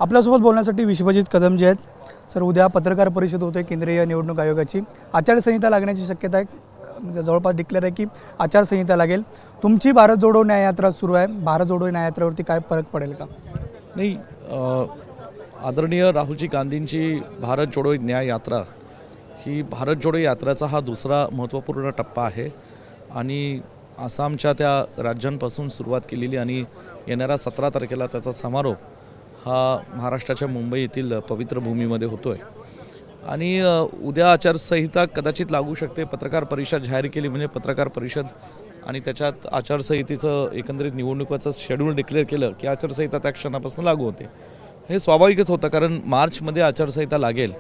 आपल्यासोबत बोलण्यासाठी विश्वजित कदम जे आहेत सर, उद्या पत्रकार परिषद होते केंद्रीय निवडणूक आयोगाची। आचारसंहिता लागण्याची शक्यता आहे, म्हणजे जवळपास डिक्लेअर आहे की आचारसंहिता लागेल। तुमची भारत जोडो न्याय यात्रा सुरू आहे, भारत जोडो न्याय यात्रेवरती काय फरक पडेल का? नाही, आदरणीय राहुलजी गांधींची भारत जोडो न्याय यात्रा ही भारत जोडो यात्राचा हा दुसरा महत्त्वपूर्ण टप्पा आहे आणि आसामच्या त्या राज्यांपासून सुरुवात केलेली आणि येणाऱ्या 17 तारखेला त्याचा समारोप हा महाराष्ट्राच्या मुंबई येथील पवित्र भूमीमध्ये होतो आहे। आणि उद्या आचारसंहिता कदाचित लागू शकते। पत्रकार परिषद जाहीर केली म्हणजे पत्रकार परिषद आणि त्याच्यात आचारसंहितेचं एकंदरीत निवडणुकीचं शेड्यूल डिक्लेअर केलं की आचारसंहिता त्या क्षणापासून लागू होते। हे स्वाभाविकच होतं, कारण मार्चमध्ये आचारसंहिता लागेल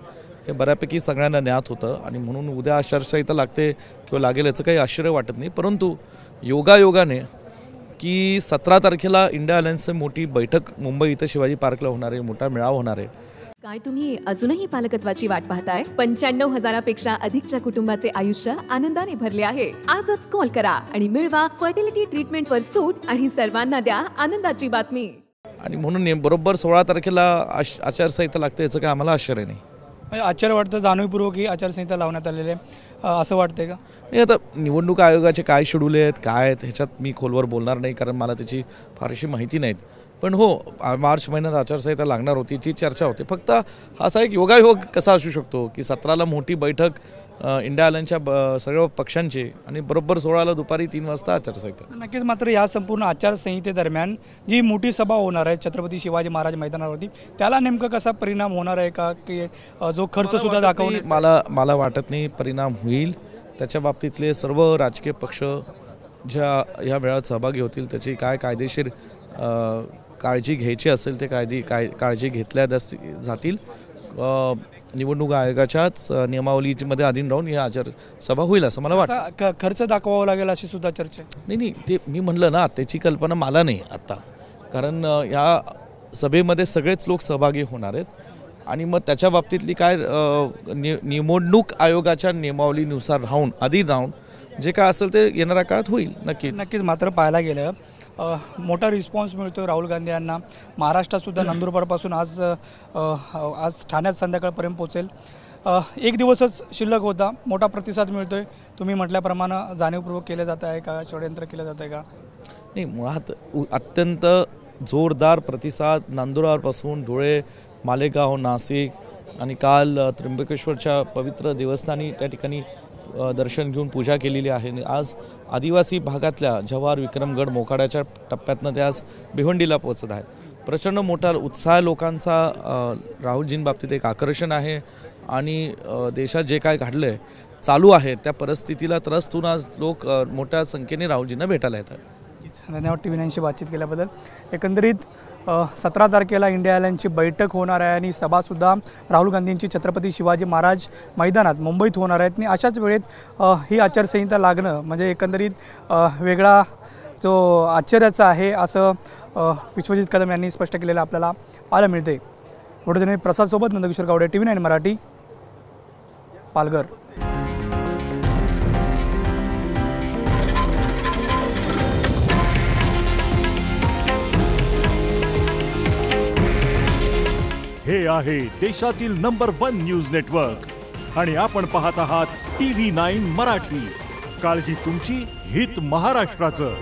हे बऱ्यापैकी सगळ्यांना ज्ञात होतं आणि म्हणून उद्या आचारसंहिता लागते किंवा लागेल याचं काही आश्चर्य वाटत नाही। परंतु योगायोगाने की 17 तारखेला इंडिया अलायन्सची मोठी बैठक मुंबई इथं शिवाजी पार्कला होणार आहे, मोठा मेळावा होणार आहे। काय तुम्ही अजूनही पालकत्वाची वाट पाहताय? 95,000पेक्षा अधिकच्या कुटुंबाचे आयुष्य आनंदाने भरले आहे। आजच कॉल करा आणि मिळवा फर्टिलिटी ट्रीटमेंटवर सूट आणि सर्वांना द्या आनंदाची बातमी। आणि म्हणून बरोबर 16 तारखेला आचारसंहिता लागते याचं काय आम्हाला आश्चर्य नाही। आश्चर्य वाटतं जाणीवपूर्वक ही आचारसंहिता लावण्यात आलेली आहे असं वाटतंय का? नाही, आता निवडणूक आयोगाचे काय शेड्यूल आहेत काय आहेत ह्याच्यात मी खोलवर बोलणार नाही, कारण मला त्याची फारशी माहिती नाहीत। पण हो, मार्च महिन्यात आचारसंहिता लागणार होती ची चर्चा होती। फक्त असा एक योगायोग कसा असू शकतो की 17ला मोठी बैठक इंडिया अलायन्सच्या सर्व पक्षांची आणि बरोबर 16ला दुपारी 3 वाजता आचारसंहिता। नक्कीच, मात्र या संपूर्ण आचारसंहितेदरम्यान जी मोठी सभा होणार आहे छत्रपती शिवाजी महाराज मैदानावरती, त्याला नेमका कसा परिणाम होणार आहे का की जो खर्च सुद्धा दाखवणे मला वाटत नाही परिणाम होईल। त्याच्या बाबतीतले सर्व राजकीय पक्ष ज्या ह्या मेळाव्यात सहभागी होतील त्याची काय कायदेशीर काळजी घ्यायची असेल ते काळजी घेतल्या जातील। निवडणूक आयोगाच्याच नियमावलीमध्ये अधीन राहून ही आचार सभा होईल असं मला वाटतं। खर्च दाखवावा लागेल अशी सुद्धा चर्चा नाही, ते मी म्हणलं ना, त्याची कल्पना मला नाही आता, कारण ह्या सभेमध्ये सगळेच लोक सहभागी होणार आहेत आणि मग त्याच्या बाबतीतली काय निवडणूक आयोगाच्या नियमावलीनुसार अधीन राहून जे काय असेल ते येणाऱ्या काळात होईल। नक्कीच, मात्र पाहायला गेलं मोठा रिस्पॉन्स मिळतो राहुल गांधी यांना। महाराष्ट्रातसुद्धा नंदुरबारपासून आज ठाण्यात संध्याकाळपर्यंत पोहोचेल। एक दिवसच शिल्लक होता, मोठा प्रतिसाद मिळतोय। तुम्ही म्हटल्याप्रमाणे जाणीवपूर्वक केले जात आहे का, षडयंत्र केलं जात आहे का? नाही, मुळात अत्यंत जोरदार प्रतिसाद नंदुरबारपासून धुळे, मालेगाव, नाशिक आणि काल त्र्यंबकेश्वरच्या पवित्र देवस्थानी त्या ठिकाणी दर्शन घेऊन पूजा केलेली आहे। आज आदिवासी भागातल्या जव्हार, विक्रमगड, मोखाड्याच्या टप्प्यातनं ते आज भिवंडीला पोहोचत आहेत। प्रचंड मोठा उत्साह लोकांचा राहुलजींबाबतीत एक आकर्षण आहे आणि देशात जे काय घडलं चालू आहे त्या परिस्थितीला त्रस्त होऊन आज लोक मोठ्या संख्येने राहुलजींना भेटायला येतात। धन्यवाद TV9शी बातचीत केल्याबद्दल। एकंदरीत 17 तारखेला इंडिया अलायन्सची बैठक होणार आहे आणि सभासुद्धा राहुल गांधींची छत्रपती शिवाजी महाराज मैदानात मुंबईत होणार आहेत आणि अशाच वेळेत ही आचारसंहिता लागणं म्हणजे एकंदरीत वेगळा जो आश्चर्याचा आहे असं विश्वजित कदम यांनी स्पष्ट केलेलं आपल्याला पाहायला मिळते। वडोदने प्रसादसोबत नंदकिशोर गावडे, TV9 मराठी, पालघर। हे आहे देशातील नंबर 1 न्यूज नेटवर्क आणि आपण पाहत आहात TV9 मराठी। काळजी तुमची, हित महाराष्ट्राचं।